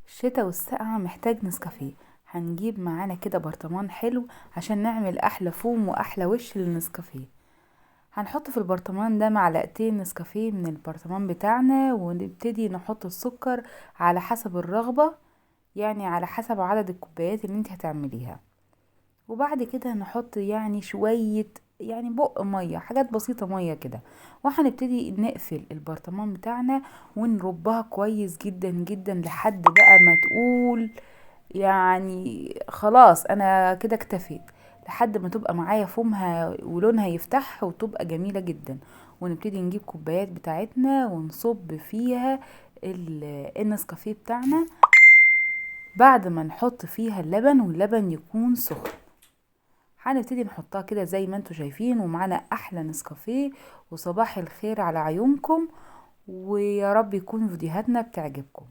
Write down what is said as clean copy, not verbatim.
الشتا والسقعة محتاج نسكافيه. هنجيب معانا كده برطمان حلو عشان نعمل احلى فوم واحلى وش للنسكافيه. هنحط في البرطمان ده معلقتين نسكافيه من البرطمان بتاعنا، ونبتدي نحط السكر على حسب الرغبة، يعني على حسب عدد الكوبايات اللي انت هتعمليها. وبعد كده نحط يعني شوية، يعني بق مية، حاجات بسيطة مية كده. وهنبتدي نقفل البرطمان بتاعنا ونربها كويس جدا جدا لحد بقى ما تقول يعني خلاص انا كده اكتفيت، لحد ما تبقى معايا فومها ولونها يفتح وتبقى جميلة جدا. ونبتدي نجيب كوبايات بتاعتنا ونصب فيها النسكافيه بتاعنا، بعد ما نحط فيها اللبن واللبن يكون سخن. هنبتدي نحطها كده زي ما انتوا شايفين، ومعانا احلى نسكافيه. وصباح الخير على عيونكم، ويا رب يكون فيديوهاتنا بتعجبكم.